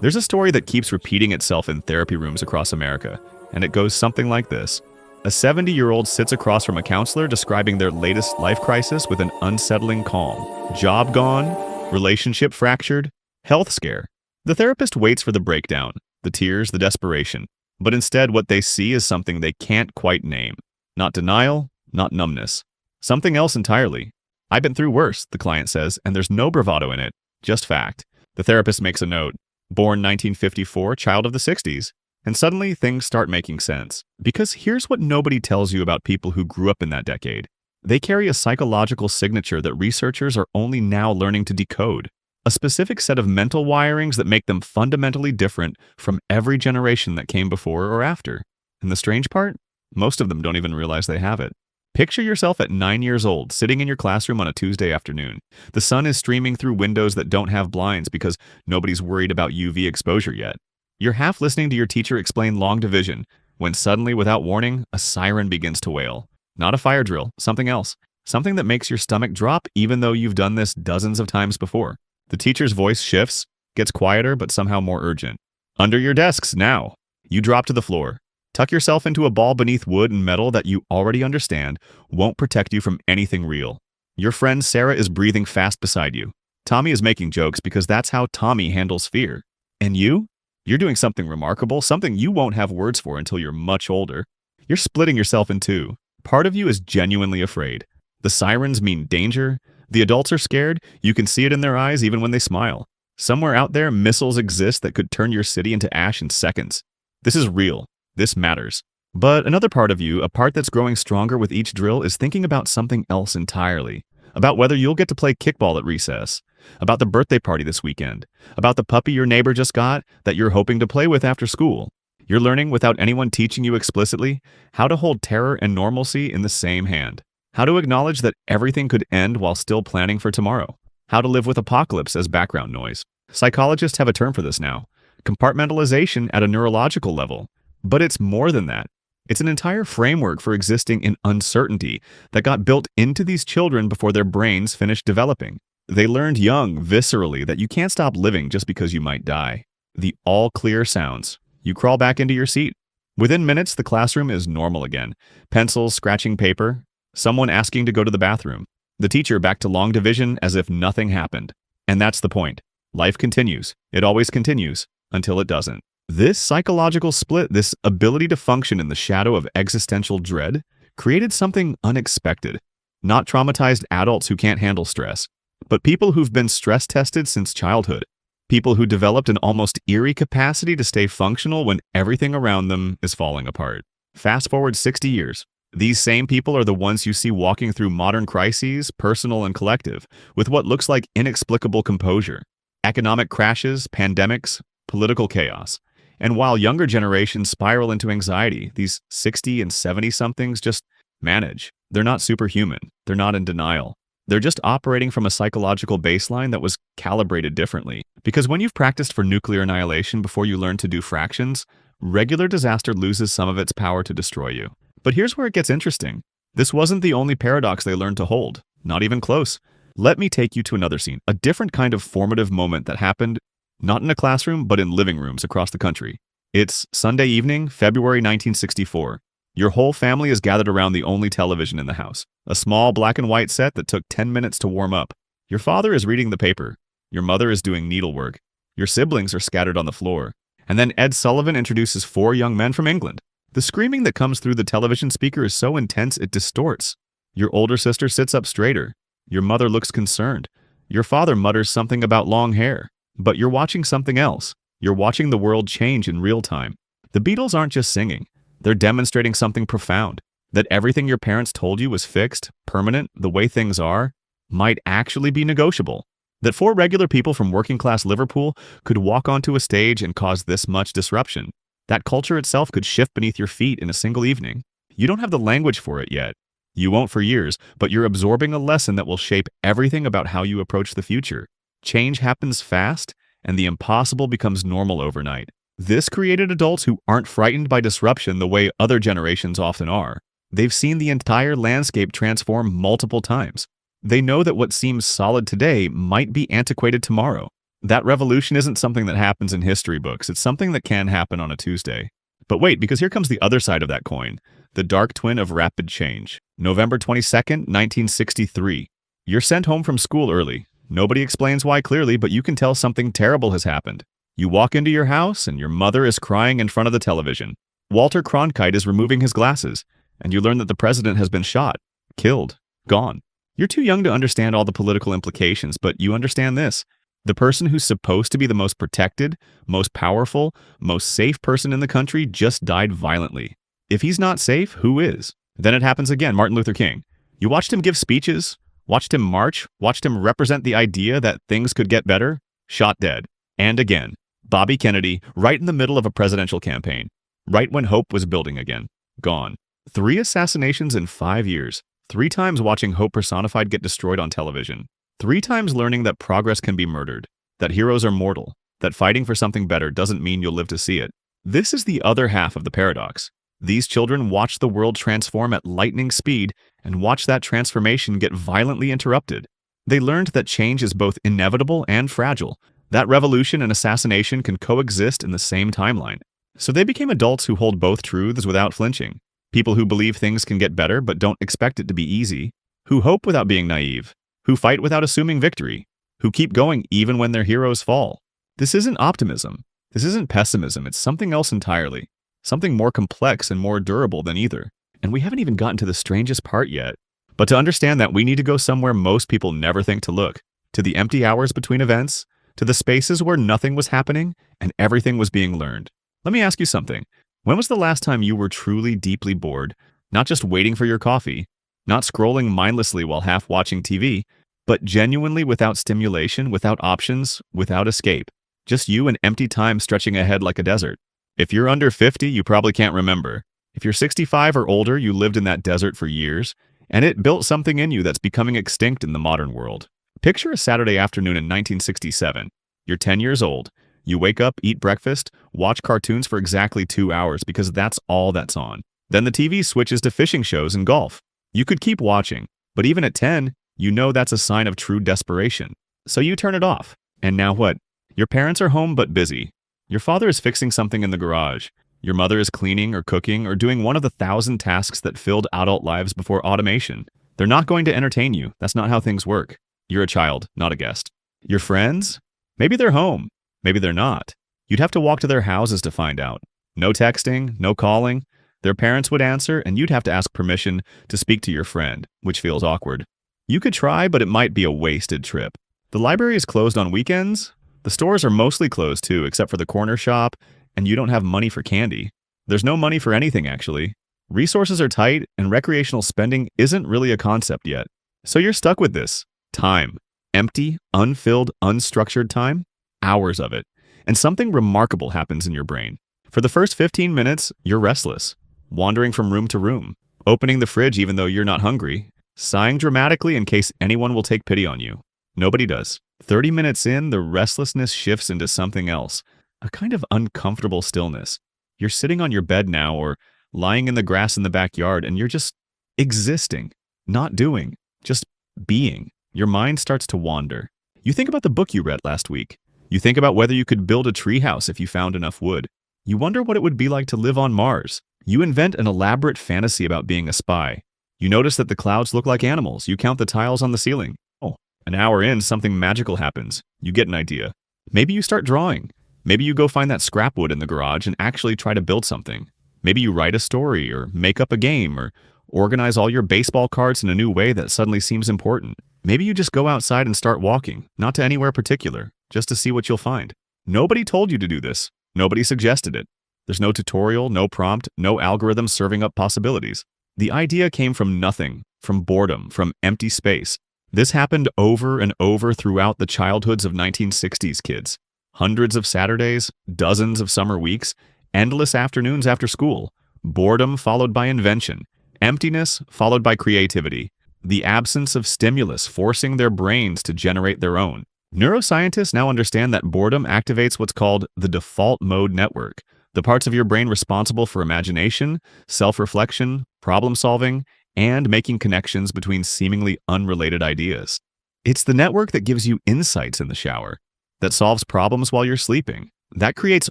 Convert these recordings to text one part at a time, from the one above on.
There's a story that keeps repeating itself in therapy rooms across America, and it goes something like this. A 70-year-old sits across from a counselor describing their latest life crisis with an unsettling calm. Job gone, relationship fractured, health scare. The therapist waits for the breakdown, the tears, the desperation. But instead, what they see is something they can't quite name. Not denial, not numbness. Something else entirely. I've been through worse, the client says, and there's no bravado in it. Just fact. The therapist makes a note. Born 1954, child of the 60s. And suddenly, things start making sense. Because here's what nobody tells you about people who grew up in that decade. They carry a psychological signature that researchers are only now learning to decode. A specific set of mental wirings that make them fundamentally different from every generation that came before or after. And the strange part? Most of them don't even realize they have it. Picture yourself at 9 years old, sitting in your classroom on a Tuesday afternoon. The sun is streaming through windows that don't have blinds because nobody's worried about UV exposure yet. You're half listening to your teacher explain long division, when suddenly, without warning, a siren begins to wail. Not a fire drill, something else. Something that makes your stomach drop even though you've done this dozens of times before. The teacher's voice shifts, gets quieter but somehow more urgent. Under your desks, now. You drop to the floor. Tuck yourself into a ball beneath wood and metal that you already understand won't protect you from anything real. Your friend Sarah is breathing fast beside you. Tommy is making jokes because that's how Tommy handles fear. And you? You're doing something remarkable, something you won't have words for until you're much older. You're splitting yourself in two. Part of you is genuinely afraid. The sirens mean danger. The adults are scared. You can see it in their eyes even when they smile. Somewhere out there, missiles exist that could turn your city into ash in seconds. This is real. This matters. But another part of you, a part that's growing stronger with each drill, is thinking about something else entirely. About whether you'll get to play kickball at recess. About the birthday party this weekend. About the puppy your neighbor just got that you're hoping to play with after school. You're learning, without anyone teaching you explicitly, how to hold terror and normalcy in the same hand. How to acknowledge that everything could end while still planning for tomorrow. How to live with apocalypse as background noise. Psychologists have a term for this now. Compartmentalization at a neurological level. But it's more than that. It's an entire framework for existing in uncertainty that got built into these children before their brains finished developing. They learned young, viscerally, that you can't stop living just because you might die. The all-clear sounds. You crawl back into your seat. Within minutes, the classroom is normal again. Pencils scratching paper. Someone asking to go to the bathroom. The teacher back to long division as if nothing happened. And that's the point. Life continues. It always continues. Until it doesn't. This psychological split, this ability to function in the shadow of existential dread, created something unexpected. Not traumatized adults who can't handle stress, but people who've been stress tested since childhood. People who developed an almost eerie capacity to stay functional when everything around them is falling apart. Fast forward 60 years. These same people are the ones you see walking through modern crises, personal and collective, with what looks like inexplicable composure. Economic crashes, pandemics, political chaos. And while younger generations spiral into anxiety, these 60 and 70-somethings just manage. They're not superhuman. They're not in denial. They're just operating from a psychological baseline that was calibrated differently. Because when you've practiced for nuclear annihilation before you learn to do fractions, regular disaster loses some of its power to destroy you. But here's where it gets interesting. This wasn't the only paradox they learned to hold. Not even close. Let me take you to another scene, a different kind of formative moment that happened not in a classroom, but in living rooms across the country. It's Sunday evening, February 1964. Your whole family is gathered around the only television in the house, a small black and white set that took 10 minutes to warm up. Your father is reading the paper. Your mother is doing needlework. Your siblings are scattered on the floor. And then Ed Sullivan introduces 4 young men from England. The screaming that comes through the television speaker is so intense it distorts. Your older sister sits up straighter. Your mother looks concerned. Your father mutters something about long hair. But you're watching something else. You're watching the world change in real time. The Beatles aren't just singing. They're demonstrating something profound. That everything your parents told you was fixed, permanent, the way things are, might actually be negotiable. That 4 regular people from working-class Liverpool could walk onto a stage and cause this much disruption. That culture itself could shift beneath your feet in a single evening. You don't have the language for it yet. You won't for years, but you're absorbing a lesson that will shape everything about how you approach the future. Change happens fast, and the impossible becomes normal overnight. This created adults who aren't frightened by disruption the way other generations often are. They've seen the entire landscape transform multiple times. They know that what seems solid today might be antiquated tomorrow. That revolution isn't something that happens in history books. It's something that can happen on a Tuesday. But wait, because here comes the other side of that coin, the dark twin of rapid change. November 22nd, 1963. You're sent home from school early. Nobody explains why clearly, but you can tell something terrible has happened. You walk into your house, and your mother is crying in front of the television. Walter Cronkite is removing his glasses, and you learn that the president has been shot, killed, gone. You're too young to understand all the political implications, but you understand this. The person who's supposed to be the most protected, most powerful, most safe person in the country just died violently. If he's not safe, who is? Then it happens again, Martin Luther King. You watched him give speeches, watched him march, watched him represent the idea that things could get better, shot dead. And again, Bobby Kennedy, right in the middle of a presidential campaign, right when hope was building again, gone. 3 assassinations in 5 years, 3 times watching hope personified get destroyed on television. 3 times learning that progress can be murdered, that heroes are mortal, that fighting for something better doesn't mean you'll live to see it. This is the other half of the paradox. These children watch the world transform at lightning speed and watch that transformation get violently interrupted. They learned that change is both inevitable and fragile, that revolution and assassination can coexist in the same timeline. So they became adults who hold both truths without flinching, people who believe things can get better but don't expect it to be easy, who hope without being naive, who fight without assuming victory, who keep going even when their heroes fall. This isn't optimism. This isn't pessimism. It's something else entirely. Something more complex and more durable than either. And we haven't even gotten to the strangest part yet. But to understand that, we need to go somewhere most people never think to look. To the empty hours between events, to the spaces where nothing was happening and everything was being learned. Let me ask you something. When was the last time you were truly deeply bored, not just waiting for your coffee, not scrolling mindlessly while half watching TV, but genuinely without stimulation, without options, without escape? Just you and empty time stretching ahead like a desert. If you're under 50, you probably can't remember. If you're 65 or older, you lived in that desert for years, and it built something in you that's becoming extinct in the modern world. Picture a Saturday afternoon in 1967. You're 10 years old. You wake up, eat breakfast, watch cartoons for exactly 2 hours because that's all that's on. Then the TV switches to fishing shows and golf. You could keep watching, but even at 10, you know that's a sign of true desperation. So you turn it off. And now what? Your parents are home but busy. Your father is fixing something in the garage. Your mother is cleaning or cooking or doing one of the 1,000 tasks that filled adult lives before automation. They're not going to entertain you. That's not how things work. You're a child, not a guest. Your friends? Maybe they're home. Maybe they're not. You'd have to walk to their houses to find out. No texting, no calling. Their parents would answer, and you'd have to ask permission to speak to your friend, which feels awkward. You could try, but it might be a wasted trip. The library is closed on weekends. The stores are mostly closed too, except for the corner shop, and you don't have money for candy. There's no money for anything, actually. Resources are tight, and recreational spending isn't really a concept yet. So you're stuck with this. Time. Empty, unfilled, unstructured time. Hours of it. And something remarkable happens in your brain. For the first 15 minutes, you're restless, wandering from room to room, opening the fridge even though you're not hungry, sighing dramatically in case anyone will take pity on you. Nobody does. 30 minutes in, the restlessness shifts into something else, a kind of uncomfortable stillness. You're sitting on your bed now or lying in the grass in the backyard, and you're just existing, not doing, just being. Your mind starts to wander. You think about the book you read last week. You think about whether you could build a treehouse if you found enough wood. You wonder what it would be like to live on Mars. You invent an elaborate fantasy about being a spy. You notice that the clouds look like animals. You count the tiles on the ceiling. Oh, an hour in, something magical happens. You get an idea. Maybe you start drawing. Maybe you go find that scrap wood in the garage and actually try to build something. Maybe you write a story or make up a game or organize all your baseball cards in a new way that suddenly seems important. Maybe you just go outside and start walking, not to anywhere particular, just to see what you'll find. Nobody told you to do this. Nobody suggested it. There's no tutorial, no prompt, no algorithm serving up possibilities. The idea came from nothing, from boredom, from empty space. This happened over and over throughout the childhoods of 1960s kids. Hundreds of Saturdays, dozens of summer weeks, endless afternoons after school. Boredom followed by invention. Emptiness followed by creativity. The absence of stimulus forcing their brains to generate their own. Neuroscientists now understand that boredom activates what's called the default mode network, the parts of your brain responsible for imagination, self-reflection, problem-solving, and making connections between seemingly unrelated ideas. It's the network that gives you insights in the shower, that solves problems while you're sleeping, that creates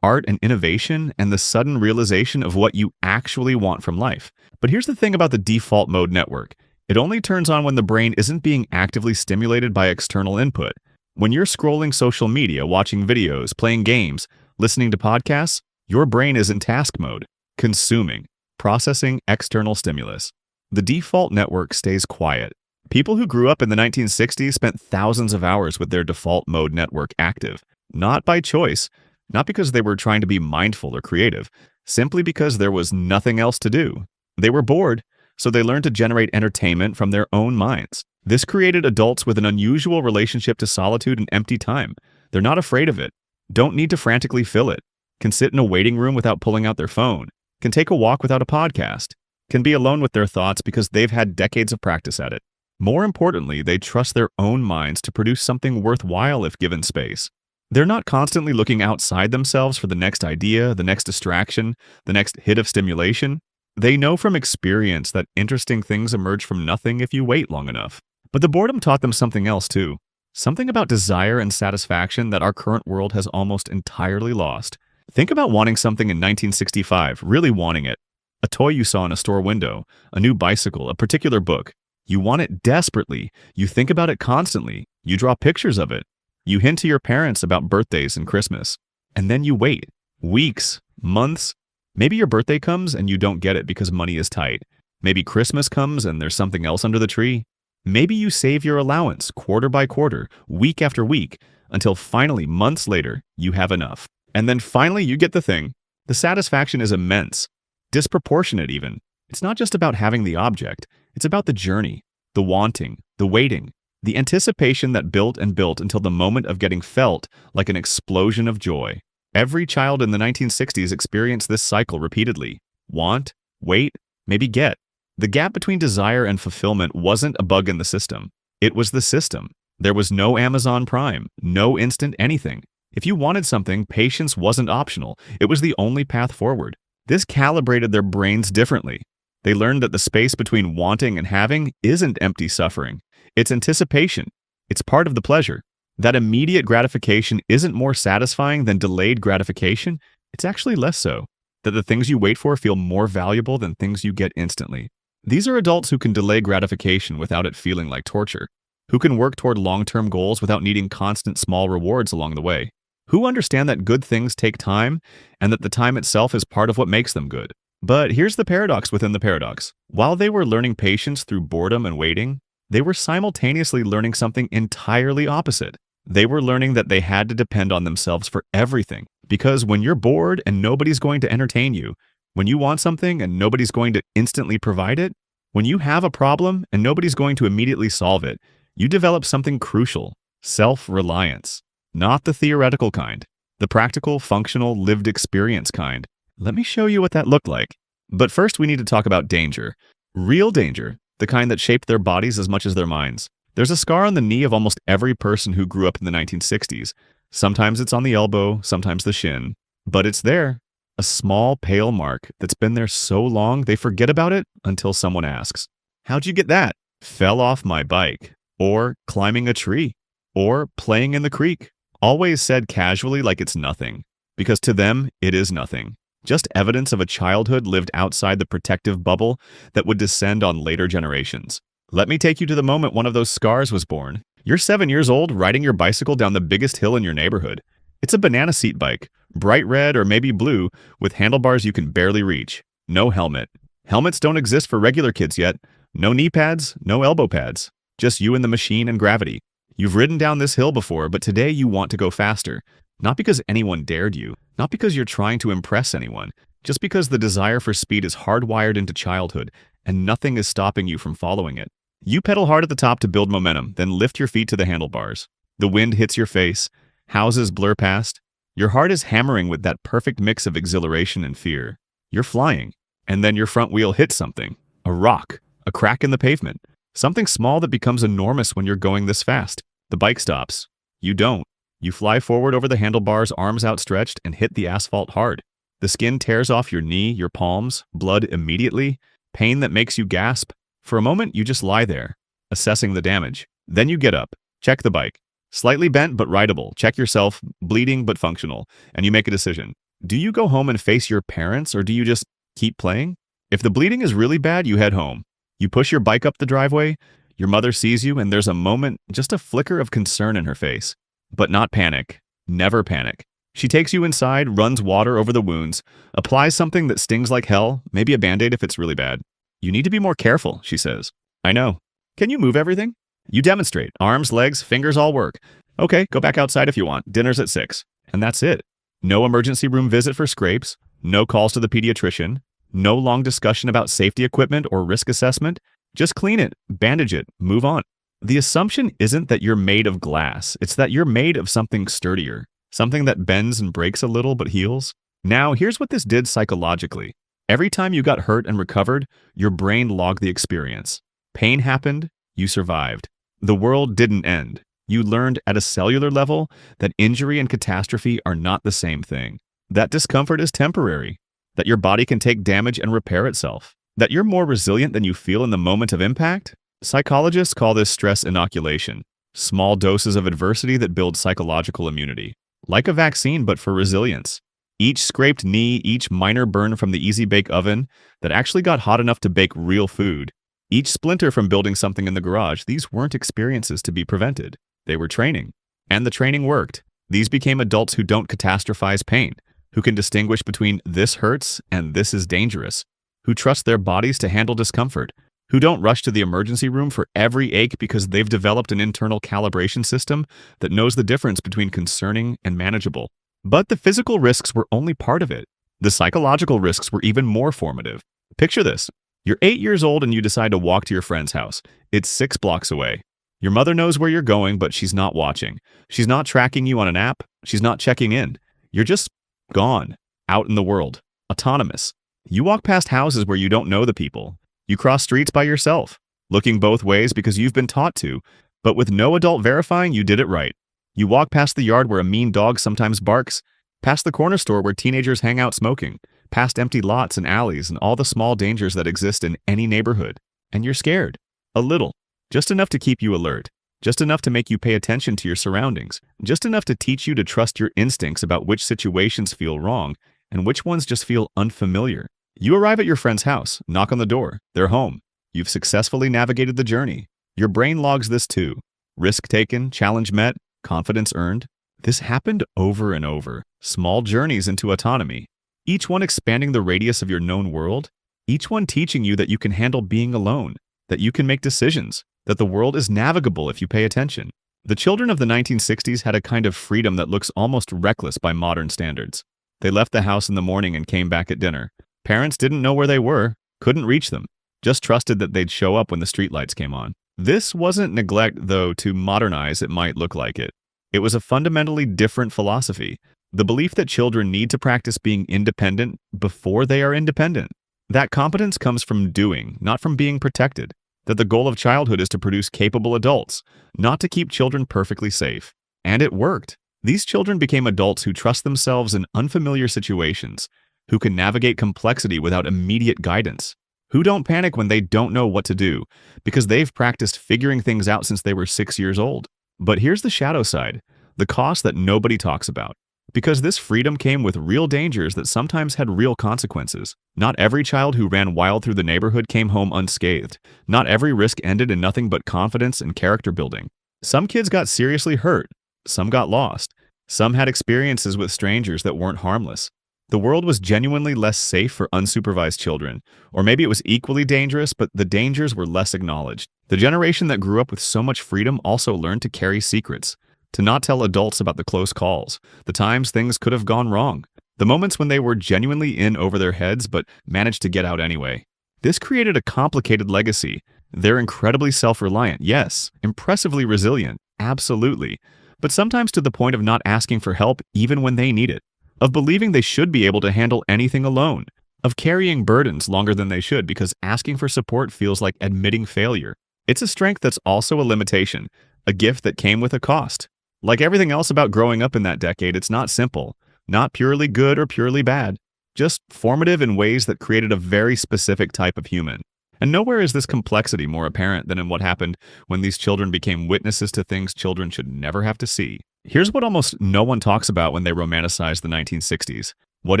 art and innovation and the sudden realization of what you actually want from life. But here's the thing about the default mode network. It only turns on when the brain isn't being actively stimulated by external input. When you're scrolling social media, watching videos, playing games, listening to podcasts, your brain is in task mode, consuming, processing external stimulus. The default network stays quiet. People who grew up in the 1960s spent thousands of hours with their default mode network active, not by choice, not because they were trying to be mindful or creative, simply because there was nothing else to do. They were bored, so they learned to generate entertainment from their own minds. This created adults with an unusual relationship to solitude and empty time. They're not afraid of it, don't need to frantically fill it, can sit in a waiting room without pulling out their phone, can take a walk without a podcast, can be alone with their thoughts because they've had decades of practice at it. More importantly, they trust their own minds to produce something worthwhile if given space. They're not constantly looking outside themselves for the next idea, the next distraction, the next hit of stimulation. They know from experience that interesting things emerge from nothing if you wait long enough. But the boredom taught them something else too. Something about desire and satisfaction that our current world has almost entirely lost. Think about wanting something in 1965, really wanting it. A toy you saw in a store window, a new bicycle, a particular book. You want it desperately. You think about it constantly. You draw pictures of it. You hint to your parents about birthdays and Christmas. And then you wait. Weeks, months. Maybe your birthday comes and you don't get it because money is tight. Maybe Christmas comes and there's something else under the tree. Maybe you save your allowance quarter by quarter, week after week, until finally, months later, you have enough. And then finally you get the thing. The satisfaction is immense. Disproportionate even. It's not just about having the object. It's about the journey, the wanting, the waiting, the anticipation that built and built until the moment of getting felt like an explosion of joy. Every child in the 1960s experienced this cycle repeatedly. Want, wait, maybe get. The gap between desire and fulfillment wasn't a bug in the system. It was the system. There was no Amazon Prime, no instant anything. If you wanted something, patience wasn't optional. It was the only path forward. This calibrated their brains differently. They learned that the space between wanting and having isn't empty suffering. It's anticipation. It's part of the pleasure. That immediate gratification isn't more satisfying than delayed gratification. It's actually less so. That the things you wait for feel more valuable than things you get instantly. These are adults who can delay gratification without it feeling like torture. Who can work toward long-term goals without needing constant small rewards along the way. Who understand that good things take time and that the time itself is part of what makes them good. But here's the paradox within the paradox. While they were learning patience through boredom and waiting, they were simultaneously learning something entirely opposite. They were learning that they had to depend on themselves for everything. Because when you're bored and nobody's going to entertain you, when you want something and nobody's going to instantly provide it, when you have a problem and nobody's going to immediately solve it, you develop something crucial: self-reliance. Not the theoretical kind, the practical, functional, lived experience kind. Let me show you what that looked like. But first we need to talk about danger. Real danger, the kind that shaped their bodies as much as their minds. There's a scar on the knee of almost every person who grew up in the 1960s. Sometimes it's on the elbow, sometimes the shin. But it's there. A small, pale mark that's been there so long they forget about it until someone asks, "How'd you get that?" "Fell off my bike." Or climbing a tree. Or playing in the creek. Always said casually like it's nothing. Because to them, it is nothing. Just evidence of a childhood lived outside the protective bubble that would descend on later generations. Let me take you to the moment one of those scars was born. You're 7 years old riding your bicycle down the biggest hill in your neighborhood. It's a banana seat bike, bright red or maybe blue, with handlebars you can barely reach. No helmet. Helmets don't exist for regular kids yet. No knee pads, no elbow pads. Just you and the machine and gravity. You've ridden down this hill before, but today you want to go faster. Not because anyone dared you, not because you're trying to impress anyone, just because the desire for speed is hardwired into childhood and nothing is stopping you from following it. You pedal hard at the top to build momentum, then lift your feet to the handlebars. The wind hits your face, houses blur past. Your heart is hammering with that perfect mix of exhilaration and fear. You're flying, and then your front wheel hits something. A rock, a crack in the pavement. Something small that becomes enormous when you're going this fast. The bike stops. You don't. You fly forward over the handlebars, arms outstretched, and hit the asphalt hard. The skin tears off your knee, your palms, blood immediately, pain that makes you gasp. For a moment, you just lie there, assessing the damage. Then you get up, check the bike, Slightly bent but writable. Check yourself, bleeding but functional, and you make a decision. Do you go home and face your parents, or do you just keep playing? If the bleeding is really bad, you head home. You push your bike up the driveway, your mother sees you, and there's a moment, just a flicker of concern in her face. But not panic. Never panic. She takes you inside, runs water over the wounds, applies something that stings like hell, maybe a Band-Aid if it's really bad. You need to be more careful, she says. I know. Can you move everything? You demonstrate. Arms, legs, fingers all work. Okay, go back outside if you want. Dinner's at 6. And that's it. No emergency room visit for scrapes, no calls to the pediatrician, no long discussion about safety equipment or risk assessment. Just clean it, bandage it, move on. The assumption isn't that you're made of glass. It's that you're made of something sturdier, something that bends and breaks a little but heals. Now, here's what this did psychologically. Every time you got hurt and recovered, your brain logged the experience. Pain happened, you survived. The world didn't end. You learned at a cellular level that injury and catastrophe are not the same thing. That discomfort is temporary. That your body can take damage and repair itself. That you're more resilient than you feel in the moment of impact. Psychologists call this stress inoculation. Small doses of adversity that build psychological immunity. Like a vaccine, but for resilience. Each scraped knee, each minor burn from the easy bake oven that actually got hot enough to bake real food. Each splinter from building something in the garage, these weren't experiences to be prevented. They were training. And the training worked. These became adults who don't catastrophize pain, who can distinguish between this hurts and this is dangerous, who trust their bodies to handle discomfort, who don't rush to the emergency room for every ache because they've developed an internal calibration system that knows the difference between concerning and manageable. But the physical risks were only part of it. The psychological risks were even more formative. Picture this. You're 8 years old and you decide to walk to your friend's house. It's 6 blocks away. Your mother knows where you're going, but she's not watching. She's not tracking you on an app. She's not checking in. You're just gone, out in the world, autonomous. You walk past houses where you don't know the people. You cross streets by yourself, looking both ways because you've been taught to, but with no adult verifying you did it right. You walk past the yard where a mean dog sometimes barks, past the corner store where teenagers hang out smoking, past empty lots and alleys and all the small dangers that exist in any neighborhood. And you're scared. A little. Just enough to keep you alert. Just enough to make you pay attention to your surroundings. Just enough to teach you to trust your instincts about which situations feel wrong and which ones just feel unfamiliar. You arrive at your friend's house, knock on the door. They're home. You've successfully navigated the journey. Your brain logs this too. Risk taken, challenge met, confidence earned. This happened over and over. Small journeys into autonomy. Each one expanding the radius of your known world. Each one teaching you that you can handle being alone, that you can make decisions, that the world is navigable if you pay attention. The children of the 1960s had a kind of freedom that looks almost reckless by modern standards. They left the house in the morning and came back at dinner. Parents didn't know where they were, couldn't reach them, just trusted that they'd show up when the streetlights came on. This wasn't neglect, though to modernize it might look like it. It was a fundamentally different philosophy, the belief that children need to practice being independent before they are independent. That competence comes from doing, not from being protected. That the goal of childhood is to produce capable adults, not to keep children perfectly safe. And it worked. These children became adults who trust themselves in unfamiliar situations, who can navigate complexity without immediate guidance, who don't panic when they don't know what to do, because they've practiced figuring things out since they were 6 years old. But here's the shadow side, the cost that nobody talks about. Because this freedom came with real dangers that sometimes had real consequences. Not every child who ran wild through the neighborhood came home unscathed. Not every risk ended in nothing but confidence and character building. Some kids got seriously hurt. Some got lost. Some had experiences with strangers that weren't harmless. The world was genuinely less safe for unsupervised children. Or maybe it was equally dangerous, but the dangers were less acknowledged. The generation that grew up with so much freedom also learned to carry secrets. To not tell adults about the close calls, the times things could have gone wrong, the moments when they were genuinely in over their heads but managed to get out anyway. This created a complicated legacy. They're incredibly self-reliant, yes, impressively resilient, absolutely, but sometimes to the point of not asking for help even when they need it, of believing they should be able to handle anything alone, of carrying burdens longer than they should because asking for support feels like admitting failure. It's a strength that's also a limitation, a gift that came with a cost. Like everything else about growing up in that decade, it's not simple, not purely good or purely bad, just formative in ways that created a very specific type of human. And nowhere is this complexity more apparent than in what happened when these children became witnesses to things children should never have to see. Here's what almost no one talks about when they romanticize the 1960s, what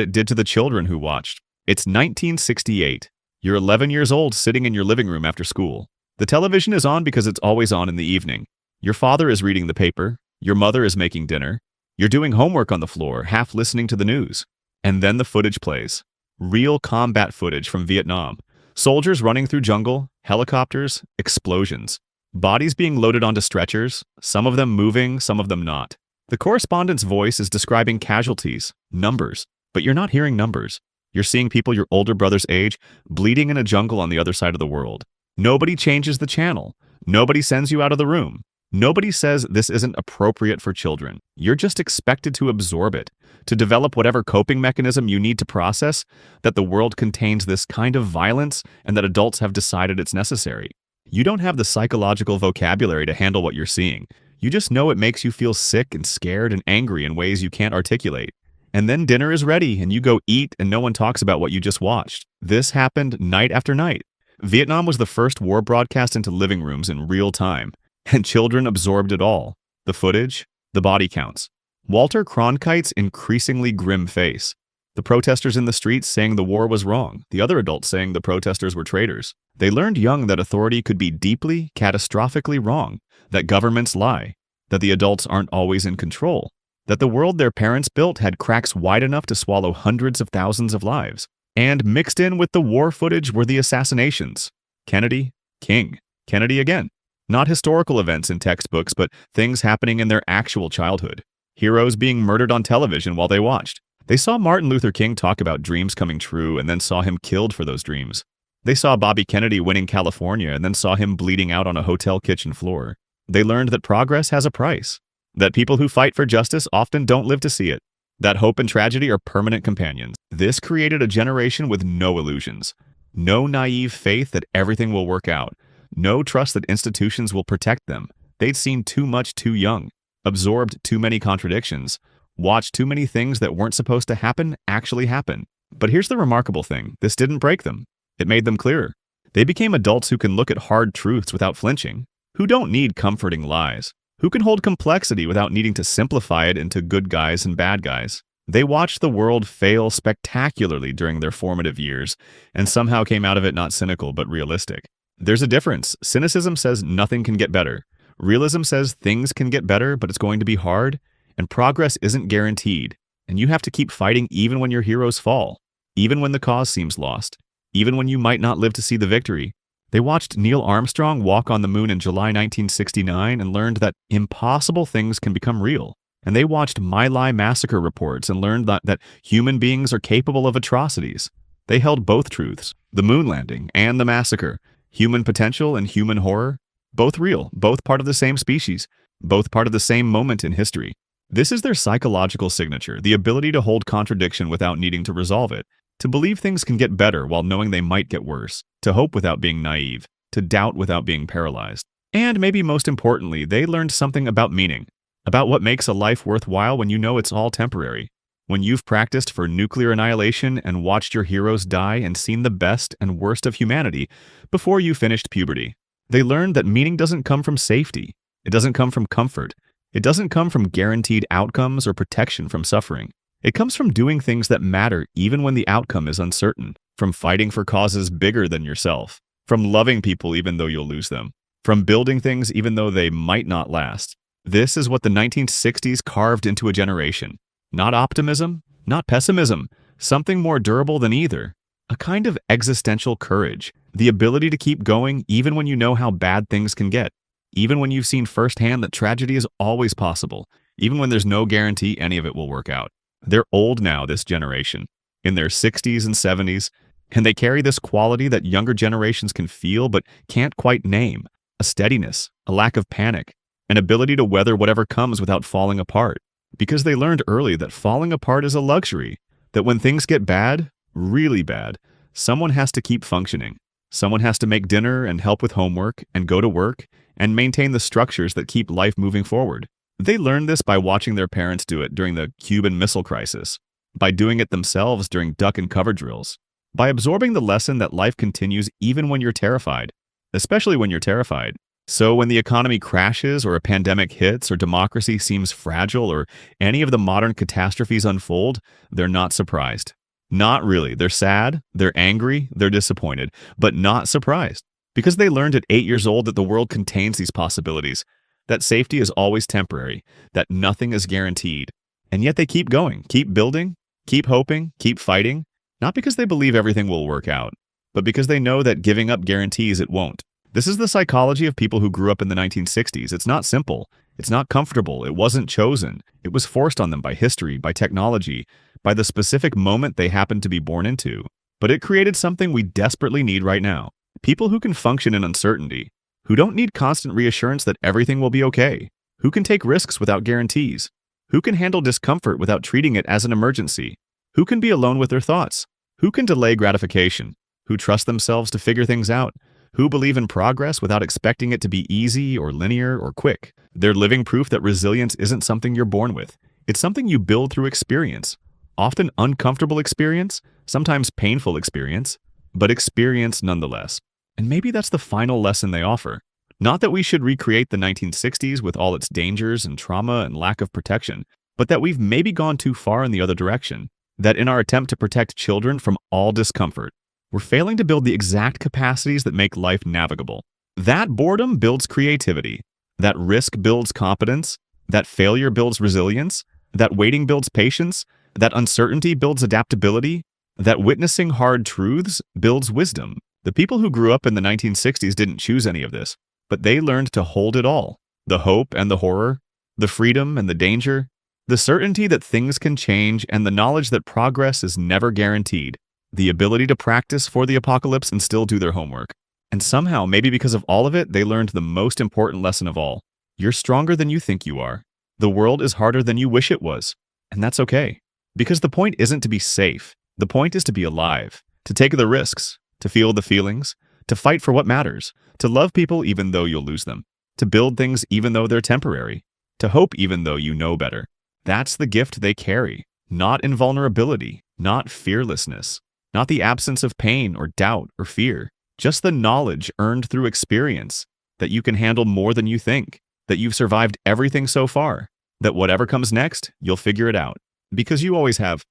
it did to the children who watched. It's 1968. You're 11 years old sitting in your living room after school. The television is on because it's always on in the evening. Your father is reading the paper. Your mother is making dinner. You're doing homework on the floor, half listening to the news. And then the footage plays. Real combat footage from Vietnam. Soldiers running through jungle, helicopters, explosions. Bodies being loaded onto stretchers, some of them moving, some of them not. The correspondent's voice is describing casualties, numbers, but you're not hearing numbers. You're seeing people your older brother's age bleeding in a jungle on the other side of the world. Nobody changes the channel. Nobody sends you out of the room. Nobody says this isn't appropriate for children. You're just expected to absorb it, to develop whatever coping mechanism you need to process that the world contains this kind of violence and that adults have decided it's necessary. You don't have the psychological vocabulary to handle what you're seeing. You just know it makes you feel sick and scared and angry in ways you can't articulate. And then dinner is ready and you go eat and no one talks about what you just watched. This happened night after night. Vietnam was the first war broadcast into living rooms in real time. And children absorbed it all. The footage, the body counts. Walter Cronkite's increasingly grim face. The protesters in the streets saying the war was wrong. The other adults saying the protesters were traitors. They learned young that authority could be deeply, catastrophically wrong. That governments lie. That the adults aren't always in control. That the world their parents built had cracks wide enough to swallow hundreds of thousands of lives. And mixed in with the war footage were the assassinations. Kennedy, King, Kennedy again. Not historical events in textbooks, but things happening in their actual childhood. Heroes being murdered on television while they watched. They saw Martin Luther King talk about dreams coming true and then saw him killed for those dreams. They saw Bobby Kennedy winning California and then saw him bleeding out on a hotel kitchen floor. They learned that progress has a price. That people who fight for justice often don't live to see it. That hope and tragedy are permanent companions. This created a generation with no illusions. No naive faith that everything will work out. No trust that institutions will protect them. They'd seen too much too young, absorbed too many contradictions, watched too many things that weren't supposed to happen actually happen. But here's the remarkable thing. This didn't break them. It made them clearer. They became adults who can look at hard truths without flinching, who don't need comforting lies, who can hold complexity without needing to simplify it into good guys and bad guys. They watched the world fail spectacularly during their formative years and somehow came out of it not cynical but realistic. There's a difference. Cynicism says nothing can get better. Realism says things can get better, but it's going to be hard, and progress isn't guaranteed, and you have to keep fighting even when your heroes fall, even when the cause seems lost, even when you might not live to see the victory. They watched Neil Armstrong walk on the moon in July 1969 and learned that impossible things can become real. And they watched My Lai massacre reports and learned that human beings are capable of atrocities. They held both truths, the moon landing and the massacre. Human potential and human horror, both real, both part of the same species, both part of the same moment in history. This is their psychological signature, the ability to hold contradiction without needing to resolve it, to believe things can get better while knowing they might get worse, to hope without being naive, to doubt without being paralyzed. And maybe most importantly, they learned something about meaning, about what makes a life worthwhile when you know it's all temporary. When you've practiced for nuclear annihilation and watched your heroes die and seen the best and worst of humanity before you finished puberty. They learned that meaning doesn't come from safety. It doesn't come from comfort. It doesn't come from guaranteed outcomes or protection from suffering. It comes from doing things that matter even when the outcome is uncertain, from fighting for causes bigger than yourself, from loving people even though you'll lose them, from building things even though they might not last. This is what the 1960s carved into a generation. Not optimism, not pessimism, something more durable than either. A kind of existential courage, the ability to keep going even when you know how bad things can get, even when you've seen firsthand that tragedy is always possible, even when there's no guarantee any of it will work out. They're old now, this generation, in their 60s and 70s, and they carry this quality that younger generations can feel but can't quite name, a steadiness, a lack of panic, an ability to weather whatever comes without falling apart. Because they learned early that falling apart is a luxury, that when things get bad, really bad, someone has to keep functioning. Someone has to make dinner and help with homework and go to work and maintain the structures that keep life moving forward. They learned this by watching their parents do it during the Cuban Missile Crisis, by doing it themselves during duck and cover drills, by absorbing the lesson that life continues even when you're terrified, especially when you're terrified. So when the economy crashes or a pandemic hits or democracy seems fragile or any of the modern catastrophes unfold, they're not surprised. Not really. They're sad, they're angry, they're disappointed, but not surprised. Because they learned at 8 years old that the world contains these possibilities, that safety is always temporary, that nothing is guaranteed. And yet they keep going, keep building, keep hoping, keep fighting, not because they believe everything will work out, but because they know that giving up guarantees it won't. This is the psychology of people who grew up in the 1960s. It's not simple. It's not comfortable. It wasn't chosen. It was forced on them by history, by technology, by the specific moment they happened to be born into. But it created something we desperately need right now. People who can function in uncertainty, who don't need constant reassurance that everything will be okay, who can take risks without guarantees, who can handle discomfort without treating it as an emergency, who can be alone with their thoughts, who can delay gratification, who trust themselves to figure things out, who believe in progress without expecting it to be easy or linear or quick. They're living proof that resilience isn't something you're born with. It's something you build through experience. Often uncomfortable experience, sometimes painful experience, but experience nonetheless. And maybe that's the final lesson they offer. Not that we should recreate the 1960s with all its dangers and trauma and lack of protection, but that we've maybe gone too far in the other direction. That in our attempt to protect children from all discomfort, we're failing to build the exact capacities that make life navigable. That boredom builds creativity. That risk builds competence. That failure builds resilience. That waiting builds patience. That uncertainty builds adaptability. That witnessing hard truths builds wisdom. The people who grew up in the 1960s didn't choose any of this, but they learned to hold it all. The hope and the horror, the freedom and the danger, the certainty that things can change, and the knowledge that progress is never guaranteed. The ability to practice for the apocalypse and still do their homework. And somehow, maybe because of all of it, they learned the most important lesson of all. You're stronger than you think you are. The world is harder than you wish it was. And that's okay. Because the point isn't to be safe. The point is to be alive, to take the risks, to feel the feelings, to fight for what matters, to love people even though you'll lose them, to build things even though they're temporary, to hope even though you know better. That's the gift they carry. Not invulnerability, not fearlessness. Not the absence of pain or doubt or fear, just the knowledge earned through experience that you can handle more than you think, that you've survived everything so far, that whatever comes next, you'll figure it out. Because you always have.